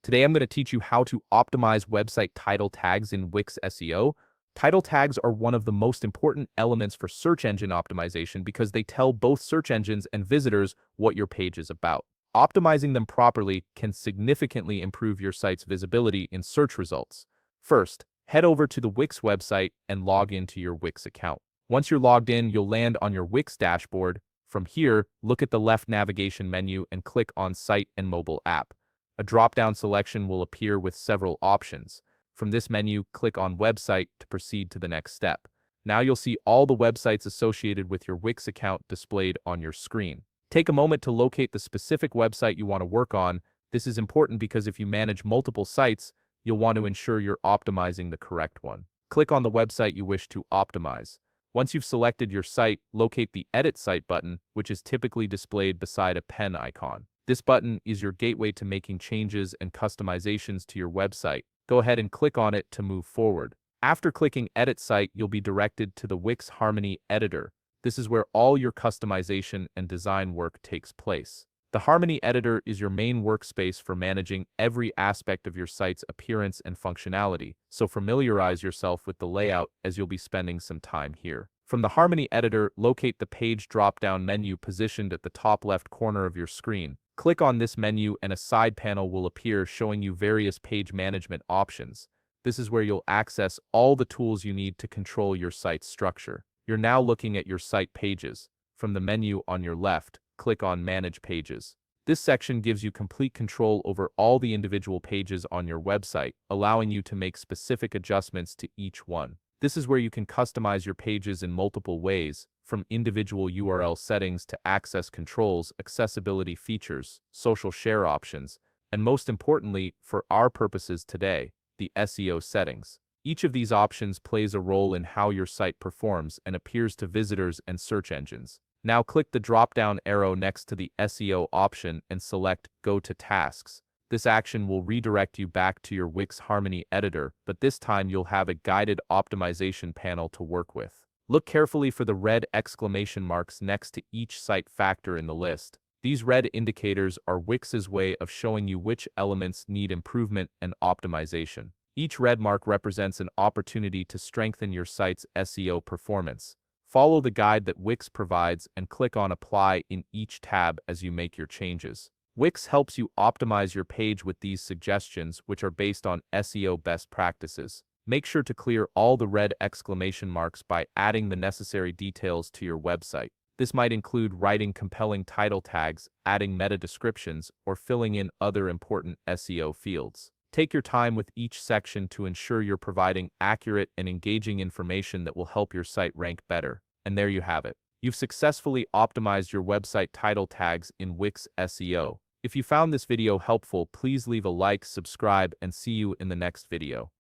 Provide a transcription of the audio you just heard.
Today I'm going to teach you how to optimize website title tags in Wix SEO. Title tags are one of the most important elements for search engine optimization because they tell both search engines and visitors what your page is about. Optimizing them properly can significantly improve your site's visibility in search results. First, head over to the Wix website and log into your Wix account. Once you're logged in, you'll land on your Wix dashboard. From here, look at the left navigation menu and click on Site and Mobile App. A drop-down selection will appear with several options. From this menu, click on Website to proceed to the next step. Now you'll see all the websites associated with your Wix account displayed on your screen. Take a moment to locate the specific website you want to work on. This is important because if you manage multiple sites, you'll want to ensure you're optimizing the correct one. Click on the website you wish to optimize. Once you've selected your site, locate the Edit Site button, which is typically displayed beside a pen icon. This button is your gateway to making changes and customizations to your website. Go ahead and click on it to move forward. After clicking Edit Site, you'll be directed to the Wix Harmony Editor. This is where all your customization and design work takes place. The Harmony Editor is your main workspace for managing every aspect of your site's appearance and functionality, so familiarize yourself with the layout as you'll be spending some time here. From the Harmony Editor, locate the Page drop-down menu positioned at the top left corner of your screen. Click on this menu and a side panel will appear showing you various page management options. This is where you'll access all the tools you need to control your site's structure. You're now looking at your site pages. From the menu on your left, click on Manage Pages. This section gives you complete control over all the individual pages on your website, allowing you to make specific adjustments to each one. This is where you can customize your pages in multiple ways, from individual URL settings to access controls, accessibility features, social share options, and most importantly, for our purposes today, the SEO settings. Each of these options plays a role in how your site performs and appears to visitors and search engines. Now click the drop-down arrow next to the SEO option and select Go to Tasks. This action will redirect you back to your Wix Harmony Editor, but this time you'll have a guided optimization panel to work with. Look carefully for the red exclamation marks next to each site factor in the list. These red indicators are Wix's way of showing you which elements need improvement and optimization. Each red mark represents an opportunity to strengthen your site's SEO performance. Follow the guide that Wix provides and click on Apply in each tab as you make your changes. Wix helps you optimize your page with these suggestions, which are based on SEO best practices. Make sure to clear all the red exclamation marks by adding the necessary details to your website. This might include writing compelling title tags, adding meta descriptions, or filling in other important SEO fields. Take your time with each section to ensure you're providing accurate and engaging information that will help your site rank better. And there you have it. You've successfully optimized your website title tags in Wix SEO. If you found this video helpful, please leave a like, subscribe, and see you in the next video.